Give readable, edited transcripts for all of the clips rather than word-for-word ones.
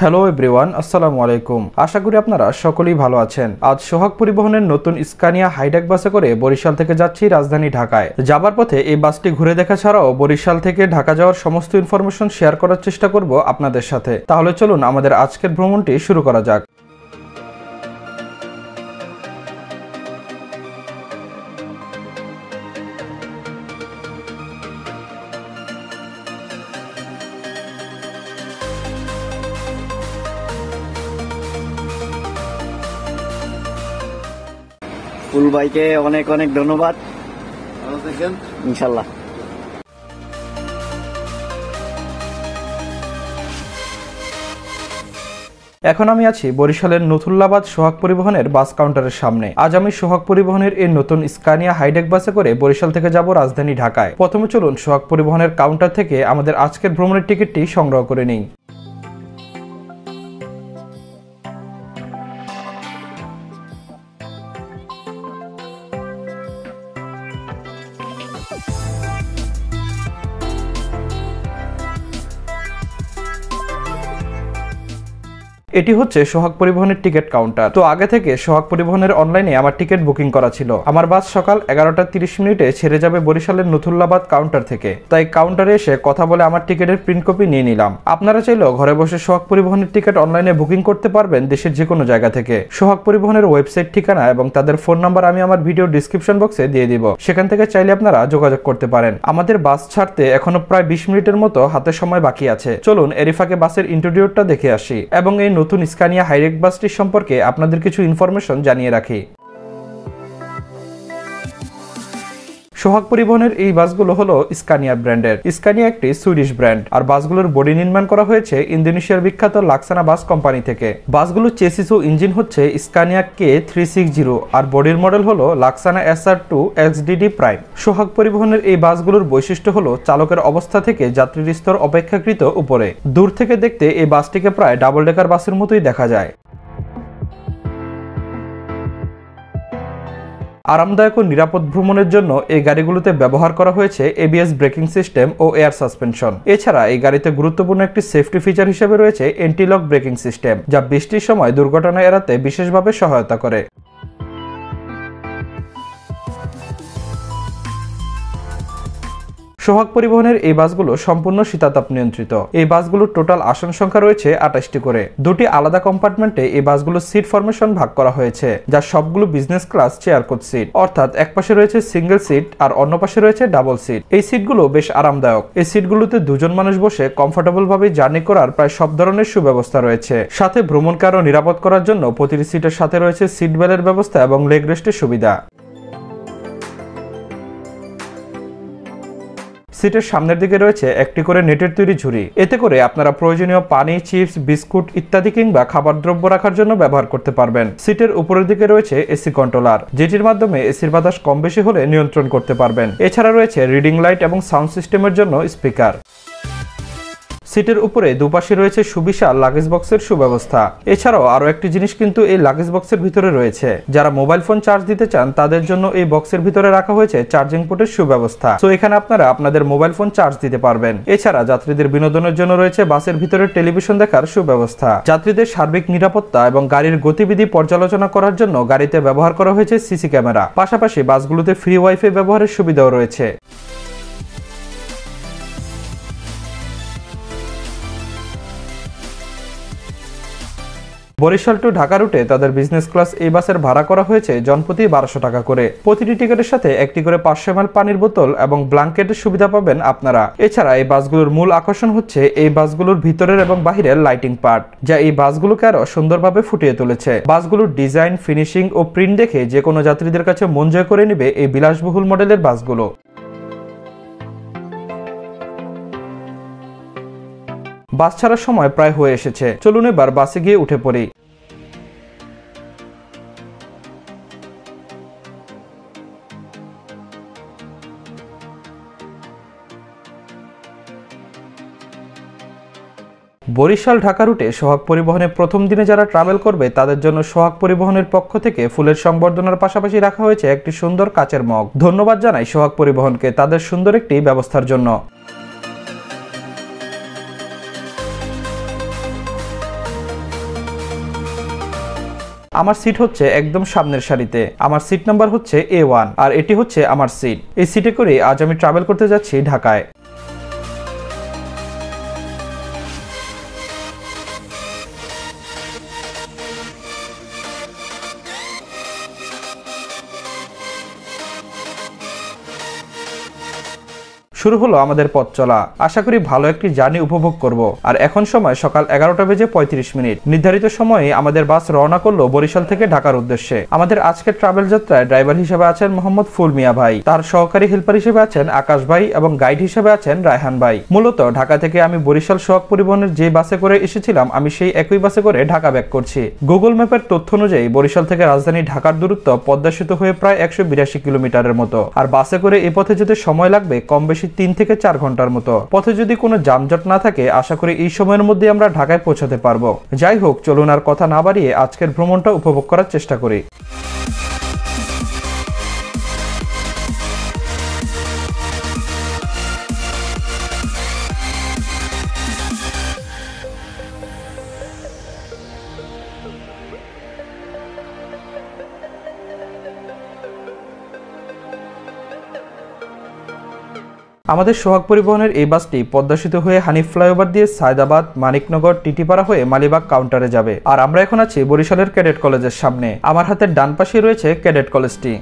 Hello everyone, আসসালামু আলাইকুম। আশা করি আপনারা সকলেই ভালো আছেন। আজ সোহাগ পরিবহনের নতুন স্কানিয়া হাইড্যাক বাসে করে বরিশাল থেকে যাচ্ছি রাজধানী ঢাকায়। যাবার পথে এই বাসটি ঘুরে দেখা ছাড়াও বরিশাল থেকে ঢাকা যাওয়ার সমস্ত ইনফরমেশন শেয়ার করার চেষ্টা করব আপনাদের সাথে। তাহলে চলুন আমাদের আজকের ভ্রমণটি শুরু করা যাক। ফুল ভাইকে অনেক অনেক ধন্যবাদ। ইনশাল্লাহ। এখন আমি আছি বরিশালের নথুল্লাবাদ সোহাগ পরিবহনের বাস কাউন্টারের সামনে। আজ আমি সোহাগ পরিবহনের এই নতুন স্কানিয়া হাইড্যাক বাসে করে বরিশাল থেকে যাব রাজধানী ঢাকায়। প্রথমে চলুন সোহাগ পরিবহনের কাউন্টার থেকে আমাদের আজকের ভ্রমণের টিকিটটি সংগ্রহ করে নিই। এটি হচ্ছে সোহাগ পরিবহনের টিকিট কাউন্টার। তো আগে থেকে সোহাগ পরিবহনের অনলাইনে আমার টিকিট বুকিং করা ছিল। আমার বাস সকাল 11:30 ছেড়ে যাবে বরিশালের নথুল্লাবাদ কাউন্টার থেকে। তাই কাউন্টারে এসে কথা বলে আমার টিকিটের প্রিন্ট কপি নিয়ে নিলাম। আপনারা চাইলেও ঘরে বসে সোহাগ পরিবহনের টিকিট অনলাইনে বুকিং করতে পারবেন দেশের যে কোনো জায়গা থেকে। সোহাগ পরিবহনের ওয়েবসাইট ঠিকানা এবং তাদের ফোন নাম্বার আমি আমার ভিডিও ডিসক্রিপশন বক্সে দিয়ে দিব। সেখান থেকে চাইলে আপনারা যোগাযোগ করতে পারেন। আমাদের বাস ছাড়তে এখনো প্রায় 20 মিনিটের মতো হাতে সময় বাকি আছে। চলুন এরই ফাঁকে বাসের ইন্টেরিয়রটা দেখে আসি এবং এই নতুন স্কানিয়া হাইড্যাক বাসটি সম্পর্কে আপনাদের কিছু ইনফরমেশন জানিয়ে রাখি। সোহাগ পরিবহনের এই বাসগুলো হলো স্কানিয়া ব্র্যান্ডের। স্কানিয়া একটি সুইডিশ ব্র্যান্ড, আর বাসগুলোর বডি নির্মাণ করা হয়েছে ইন্দোনেশিয়ার বিখ্যাত লাক্সানা বাস কোম্পানি থেকে। বাসগুলোর চেসিস ও ইঞ্জিন হচ্ছে স্কানিয়া K360 আর বডির মডেল হলো লাক্সানা SR2 XDD প্রাইম। সোহাগ পরিবহনের এই বাসগুলোর বৈশিষ্ট্য হলো চালকের অবস্থা থেকে যাত্রীর স্তর অপেক্ষাকৃত উপরে। দূর থেকে দেখতে এই বাসটিকে প্রায় ডাবল ডেকার বাসের মতোই দেখা যায়। আরামদায়ক ও নিরাপদ ভ্রমণের জন্য এই গাড়িগুলোতে ব্যবহার করা হয়েছে ABS ব্রেকিং সিস্টেম ও এয়ার সাসপেনশন। এছাড়া এই গাড়িতে গুরুত্বপূর্ণ একটি সেফটি ফিচার হিসেবে রয়েছে এন্টি-লক ব্রেকিং সিস্টেম, যা বৃষ্টির সময় দুর্ঘটনা এড়াতে বিশেষভাবে সহায়তা করে। সোহাগ পরিবহনের এই বাসগুলো সম্পূর্ণ শীতাতাপ নিয়ন্ত্রিত। এই বাসগুলোর টোটাল আসন সংখ্যা রয়েছে 28টি করে। দুটি আলাদা কম্পার্টমেন্টে এই বাসগুলোর সিট ফরমেশন ভাগ করা হয়েছে, যা সবগুলো business class chair coach seat. অর্থাৎ এক পাশে রয়েছে সিঙ্গেল সিট আর অন্য পাশে রয়েছে ডাবল সিট। এই সিটগুলো বেশ আরামদায়ক। এই সিটগুলোতে দুজন মানুষ বসে কমফোর্টেবল ভাবে জার্নি করার প্রায় সব ধরনের সুব্যবস্থা রয়েছে। সাথে ভ্রমণকে আরো নিরাপদ করার জন্য প্রতিটি সিটের সাথে রয়েছে সিট বেল্টের ব্যবস্থা এবং লেগ রেস্টের সুবিধা। সিটের সামনের দিকে রয়েছে একটি করে নেটের তৈরি ঝুড়ি। এতে করে আপনারা প্রয়োজনীয় পানি, চিপস, বিস্কুট ইত্যাদি কিংবা খাবার দ্রব্য রাখার জন্য ব্যবহার করতে পারবেন। সিটের উপরের দিকে রয়েছে এসি কন্ট্রোলার, যেটির মাধ্যমে এসির বাতাস কম বেশি হলে নিয়ন্ত্রণ করতে পারবেন। এছাড়া রয়েছে রিডিং লাইট এবং সাউন্ড সিস্টেমের জন্য স্পিকার। সিটের উপরে দুপাশে রয়েছে সুবিশাল লাগেজ বক্সের সুব্যবস্থা। এছাড়াও আরো একটি জিনিস কিন্তু এই লাগেজ বক্সের ভিতরে রয়েছে। যারা মোবাইল ফোন চার্জ দিতে চান তাদের জন্য এই বক্সের ভিতরে রাখা হয়েছে চার্জিং পোর্টের সুব্যবস্থা। তো এখানে আপনারা আপনাদের মোবাইল ফোন চার্জ দিতে পারবেন। এছাড়া যাত্রীদের বিনোদনের জন্য রয়েছে বাসের ভিতরে টেলিভিশন দেখার সুব্যবস্থা। যাত্রীদের সার্বিক নিরাপত্তা এবং গাড়ির গতিবিধি পর্যালোচনা করার জন্য গাড়িতে ব্যবহার করা হয়েছে সিসি ক্যামেরা। পাশাপাশি বাসগুলোতে ফ্রি ওয়াইফাই ব্যবহারের সুবিধাও রয়েছে। বরিশাল টু ঢাকা রুটে তাদের বিজনেস ক্লাস এই বাসের ভাড়া করা হয়েছে জনপ্রতি 1200 টাকা করে। প্রতিটি টিকিটের সাথে একটি করে 500 ml পানির বোতল এবং ব্ল্যাঙ্কেটের সুবিধা পাবেন আপনারা। এছাড়া এই বাসগুলোর মূল আকর্ষণ হচ্ছে এই বাসগুলোর ভিতরের এবং বাহিরের লাইটিং পার্ট, যা এই বাসগুলোকে আরো সুন্দরভাবে ফুটিয়ে তুলেছে। বাসগুলোর ডিজাইন, ফিনিশিং ও প্রিন্ট দেখে যে কোনো যাত্রীদের কাছে মন জয় করে নেবে এই বিলাসবহুল মডেলের বাসগুলো। বাস ছাড়ার সময় প্রায় হয়ে এসেছে। চলুন এবার বাসে গিয়ে উঠে পড়ি। বরিশাল ঢাকা রুটে সোহাগ পরিবহনে প্রথম দিনে যারা ট্রাভেল করবে তাদের জন্য সোহাগ পরিবহনের পক্ষ থেকে ফুলের সংবর্ধনার পাশাপাশি রাখা হয়েছে একটি সুন্দর কাচের মগ। ধন্যবাদ জানাই সোহাগ পরিবহনকে তাদের সুন্দর একটি ব্যবস্থার জন্য। আমার সিট হচ্ছে একদম সামনের সারিতে। আমার সিট নাম্বার হচ্ছে A1 আর এটি হচ্ছে আমার সিট। এই সিটে করে আজ আমি ট্রাভেল করতে যাচ্ছি ঢাকায়। শুরু হলো আমাদের পথ চলা। আশা করি ভালো একটি জার্নি উপভোগ করব। আর এখন সময় সকাল 11:35। নির্ধারিত সময়ে আমাদের বাস রওনা করলো বরিশাল থেকে ঢাকার উদ্দেশ্যে। আমাদের আজকের ট্রাভেল যাত্রায় ড্রাইভার হিসেবে আছেন মোহাম্মদ ফুল মিয়া ভাই, তার সহকারী হেল্পার হিসেবে আছেন আকাশ ভাই এবং গাইড হিসেবে আছেন রায়হান ভাই। মূলত ঢাকা থেকে আমি বরিশাল সোহাগ পরিবহনের যে বাসে করে এসেছিলাম, আমি সেই একই বাসে করে ঢাকা ব্যাক করছি। গুগল ম্যাপের তথ্য অনুযায়ী বরিশাল থেকে রাজধানী ঢাকার দূরত্ব পদ্মা সেতু হয়ে প্রায় 182 কিলোমিটারের মতো। আর বাসে করে এ পথে যেতে সময় লাগবে কম বেশি 3 থেকে 4 ঘন্টার মতো। পথে যদি কোনো যানজট না থাকে, আশা করি এই সময়ের মধ্যে আমরা ঢাকায় পৌঁছাতে পারবো। যাই হোক, চলুন আর কথা না বাড়িয়ে আজকের ভ্রমণটা উপভোগ করার চেষ্টা করি। আমাদের সোহাগ পরিবহনের এই বাসটি পদ্মা সেতু হয়ে হানিফ ফ্লাইওভার দিয়ে সায়দাবাদ, মানিকনগর, টিটিপাড়া হয়ে মালিবাগ কাউন্টারে যাবে। আর আমরা এখন আছি বরিশালের ক্যাডেট কলেজের সামনে। আমার হাতের ডান পাশে রয়েছে ক্যাডেট কলেজটি।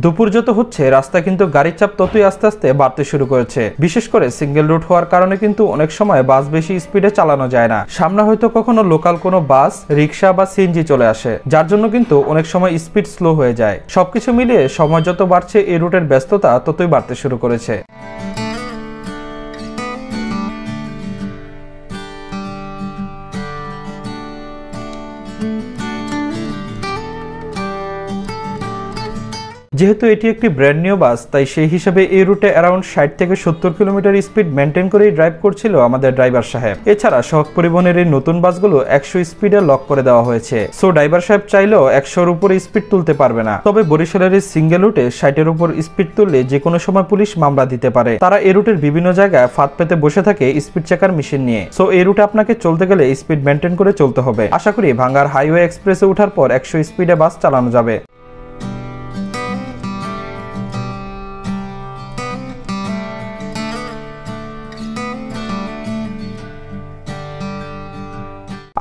দুপুর যত হচ্ছে, রাস্তা কিন্তু গাড়ির চাপ ততই আস্তে আস্তে বাড়তে শুরু করেছে। বিশেষ করে সিঙ্গেল রুট হওয়ার কারণে কিন্তু অনেক সময় বাস বেশি স্পিডে চালানো যায় না। সামনে হয়তো কখনো লোকাল কোনো বাস, রিক্সা বা সিএনজি চলে আসে, যার জন্য কিন্তু অনেক সময় স্পিড স্লো হয়ে যায়। সবকিছু মিলিয়ে সময় যত বাড়ছে, এই রুটের ব্যস্ততা ততই বাড়তে শুরু করেছে। যেহেতু এটি একটি ব্র্যান্ড নিউ বাস, তাই সেই হিসাবে এই রুটে অ্যারাউন্ড 60 থেকে 70 কিলোমিটার স্পিড মেনটেন করেই ড্রাইভ করছিল আমাদের ড্রাইভার সাহেব। এছাড়া সোহাগ পরিবহনের এই নতুন বাসগুলো 100 স্পিডে লক করে দেওয়া হয়েছে। সো ড্রাইভার সাহেব চাইলেও 100-এর উপরে স্পিড তুলতে পারবে না। তবে বরিশালের এই সিঙ্গেল রুটে 60-এর উপর স্পিড তুললে যে কোনো সময় পুলিশ মামলা দিতে পারে। তারা এই রুটের বিভিন্ন জায়গায় ফাঁদ পেতে বসে থাকে স্পিড চেকার মেশিন নিয়ে। সো এই রুটে আপনাকে চলতে গেলে স্পিড মেনটেন করে চলতে হবে। আশা করি ভাঙ্গার হাইওয়ে এক্সপ্রেসে ওঠার পর 100 স্পিডে বাস চালানো যাবে।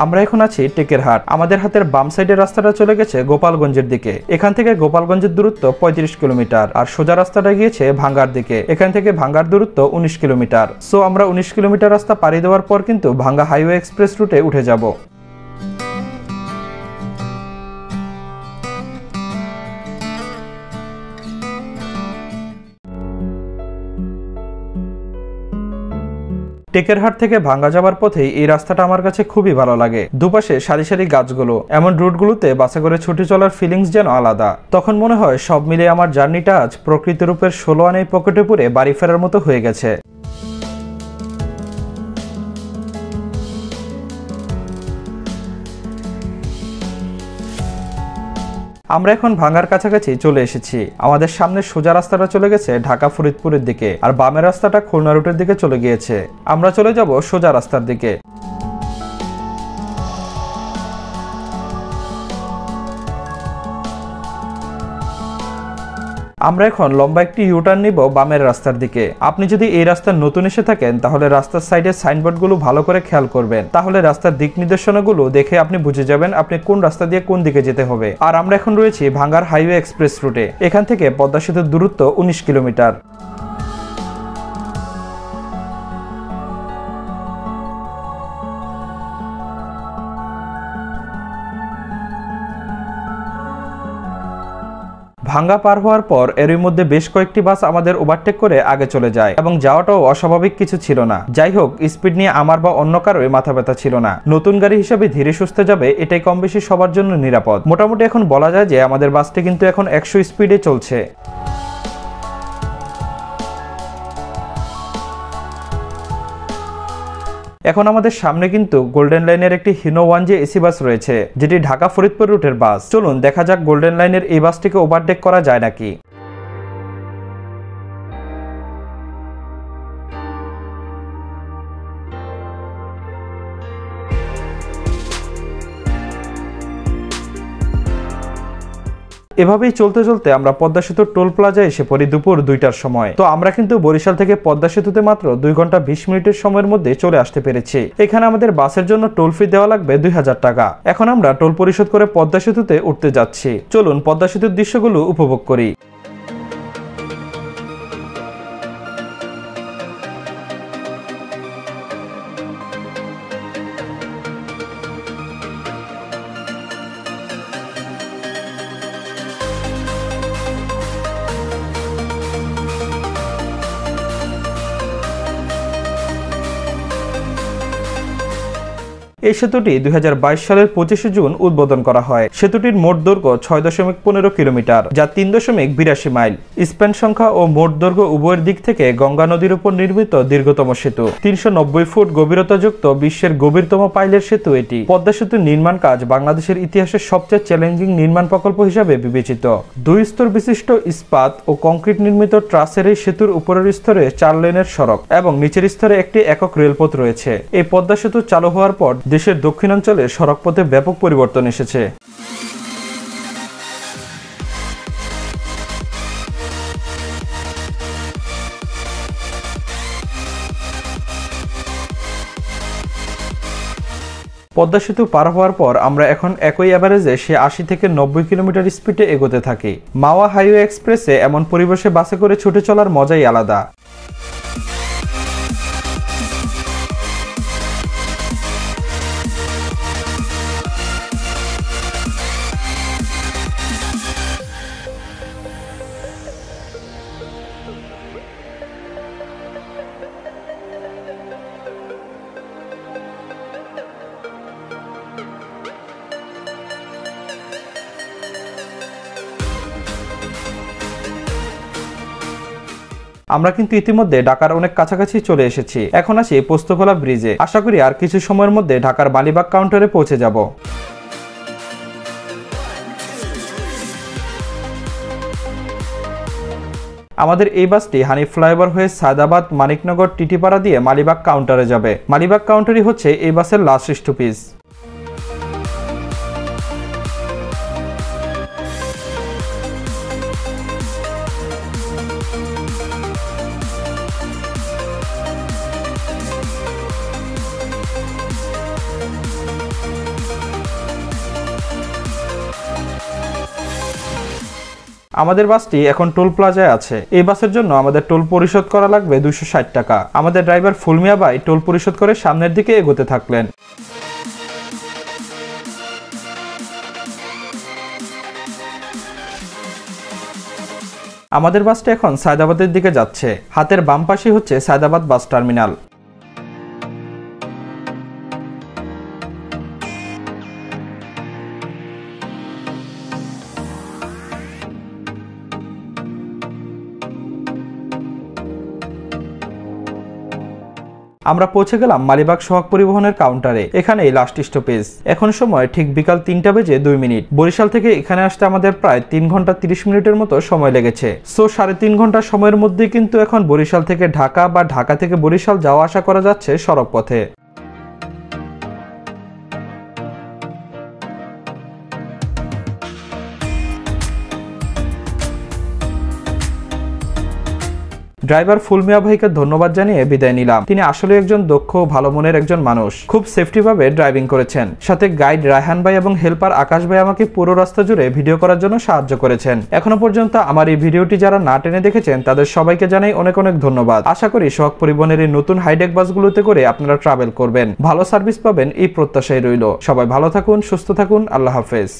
আমরা এখন আছি টেকেরহাট। আমাদের হাতের বাম সাইডের রাস্তাটা চলে গেছে গোপালগঞ্জের দিকে। এখান থেকে গোপালগঞ্জের দূরত্ব 35 কিলোমিটার আর সোজা রাস্তাটা গিয়েছে ভাঙ্গার দিকে। এখান থেকে ভাঙ্গার দূরত্ব 19 কিলোমিটার। সো আমরা 19 কিলোমিটার রাস্তা পাড়ি দেওয়ার পর কিন্তু ভাঙ্গা হাইওয়ে এক্সপ্রেস রুটে উঠে যাব। টেকেরহাট থেকে ভাঙ্গা যাবার পথে এই রাস্তাটা আমার কাছে খুবই ভালো লাগে। দুপাশে সারি সারি গাছগুলো। এমন রুটগুলোতে বাসে করে ছুটে চলার ফিলিংস যেন আলাদা। তখন মনে হয় সব মিলে আমার জার্নিটা আজ প্রকৃত রূপের 16 আনাই পকেটে পুরে বাড়ি ফেরার মতো হয়ে গেছে। আমরা এখন ভাঙ্গার কাছাকাছি চলে এসেছি। আমাদের সামনে সোজা রাস্তাটা চলে গেছে ঢাকা ফরিদপুরের দিকে আর বামের রাস্তাটা খুলনা রুটের দিকে চলে গিয়েছে। আমরা চলে যাব সোজা রাস্তার দিকে। আমরা এখন লম্বা একটি ইউটার্ন নিব বামের রাস্তার দিকে। আপনি যদি এই রাস্তার নতুন এসে থাকেন, তাহলে রাস্তার সাইডে সাইনবোর্ডগুলো ভালো করে খেয়াল করবেন। তাহলে রাস্তার দিক নির্দেশনাগুলো দেখে আপনি বুঝে যাবেন আপনি কোন রাস্তা দিয়ে কোন দিকে যেতে হবে। আর আমরা এখন রয়েছি ভাঙ্গার হাইওয়ে এক্সপ্রেস রুটে। এখান থেকে পদ্মা সেতুর দূরত্ব 19 কিলোমিটার। ভাঙ্গা পার হওয়ার পর এরই মধ্যে বেশ কয়েকটি বাস আমাদের ওভারটেক করে আগে চলে যায় এবং যাওয়াটাও অস্বাভাবিক কিছু ছিল না। যাই হোক, স্পিড নিয়ে আমার বা অন্য কারোর মাথা ব্যথা ছিল না। নতুন গাড়ি হিসেবে ধীরে সুস্থে যাবে, এটাই কম বেশি সবার জন্য নিরাপদ। মোটামুটি এখন বলা যায় যে আমাদের বাসটি কিন্তু এখন 100 স্পিডে চলছে। এখন আমাদের সামনে কিন্তু গোল্ডেন লাইনের একটি হিনো 1J এসি বাস রয়েছে, যেটি ঢাকা ফরিদপুর রুটের বাস। চলুন দেখা যাক গোল্ডেন লাইনের এই বাসটিকে ওভারটেক করা যায় নাকি। এভাবেই চলতে চলতে আমরা পদ্মা সেতুর টোল প্লাজায় এসে পড়ি দুপুর 2টার সময়। তো আমরা কিন্তু বরিশাল থেকে পদ্মা সেতুতে মাত্র 2 ঘন্টা 20 মিনিটের সময়ের মধ্যে চলে আসতে পেরেছি। এখানে আমাদের বাসের জন্য টোল ফি দেওয়া লাগবে 2000 টাকা। এখন আমরা টোল পরিশোধ করে পদ্মা সেতুতে উঠতে যাচ্ছি। চলুন পদ্মা সেতুর দৃশ্যগুলো উপভোগ করি। এই সেতুটি 2022 সালের 25 জুন উদ্বোধন করা হয়। সেতুটির মোট দৈর্ঘ্য 6.15 কিলোমিটার, যা 3.82 মাইল। স্প্যান সংখ্যা ও মোট দৈর্ঘ্য উভয়ের দিক থেকে গঙ্গা নদীর উপর নির্মিত দীর্ঘতম সেতু। 390 ফুট গভীরতাযুক্ত বিশ্বের গভীরতম পাইলের সেতু এটি। পদ্মা সেতুর নির্মাণ কাজ বাংলাদেশের ইতিহাসের সবচেয়ে চ্যালেঞ্জিং নির্মাণ প্রকল্প হিসাবে বিবেচিত। 2 স্তর বিশিষ্ট ইস্পাত ও কংক্রিট নির্মিত ট্রাসের এই সেতুর উপরের স্তরে 4 লেনের সড়ক এবং নিচের স্তরে একটি একক রেলপথ রয়েছে। এই পদ্মা সেতু চালু হওয়ার পর দেশের দক্ষিণাঞ্চলে সড়কপথে ব্যাপক পরিবর্তন এসেছে। পদ্মা সেতু পার হওয়ার পর আমরা এখন একই অ্যাভারেজে 80 থেকে 90 কিলোমিটার স্পিডে এগোতে থাকি। মাওয়া হাইওয়ে এক্সপ্রেসে এমন পরিবেশে বাসে করে ছুটে চলার মজাই আলাদা। আমরা কিন্তু ইতিমধ্যে ঢাকার অনেক কাছাকাছি চলে এসেছি। এখন আসি পোস্তগোলা ব্রিজে। আশা করি আর কিছু সময়ের মধ্যে ঢাকার মালিবাগ কাউন্টারে পৌঁছে যাব। আমাদের এই বাসটি হানিফ ফ্লাইওভার হয়ে সায়দাবাদ, মানিকনগর, টিটিপাড়া দিয়ে মালিবাগ কাউন্টারে যাবে। মালিবাগ কাউন্টারই হচ্ছে এই বাসের লাস্ট স্টপেজ। আমাদের বাসটি এখন টোল প্লাজায় আছে। এই বাসের জন্য আমাদের টোল পরিশোধ করা লাগবে 260 টাকা। আমাদের ড্রাইভার ফুলমিয়া ভাই টোল পরিশোধ করে সামনের দিকে এগোতে থাকলেন। আমাদের বাসটি এখন সায়দাবাদের দিকে যাচ্ছে। হাতের বাম পাশে হচ্ছে সায়দাবাদ বাস টার্মিনাল। আমরা পৌঁছে গেলাম মালিবাগ সোহাগ পরিবহনের কাউন্টারে। এখানেই লাস্ট স্টপেজ। এখন সময় ঠিক বিকাল 3টা বেজে 2 মিনিট। বরিশাল থেকে এখানে আসতে আমাদের প্রায় 3 ঘন্টা 30 মিনিটের মতো সময় লেগেছে। সো 3.5 ঘন্টা সময়ের মধ্যে কিন্তু এখন বরিশাল থেকে ঢাকা বা ঢাকা থেকে বরিশাল যাওয়া আসা করা যাচ্ছে সড়ক পথে। ড্রাইভার ফুলমিয়া ভাইকে ধন্যবাদ জানিয়ে বিদায় নিলাম। তিনি আসলে একজন দক্ষ ভালো মনের একজন মানুষ। খুব সেফটি ভাবে ড্রাইভিং করেছেন। সাথে গাইড রায়হান ভাই এবং হেল্পার আকাশ ভাই আমাকে পুরো রাস্তা জুড়ে ভিডিও করার জন্য সাহায্য করেছেন। এখনো পর্যন্ত আমার এই ভিডিওটি যারা না টেনে দেখেছেন তাদের সবাইকে জানাই অনেক অনেক ধন্যবাদ। আশা করি সোহাগ পরিবহনের এই নতুন হাইটেক বাসগুলোতে করে আপনারা ট্রাভেল করবেন, ভালো সার্ভিস পাবেন এই প্রত্যাশাই রইল। সবাই ভালো থাকুন, সুস্থ থাকুন। আল্লাহ হাফেজ।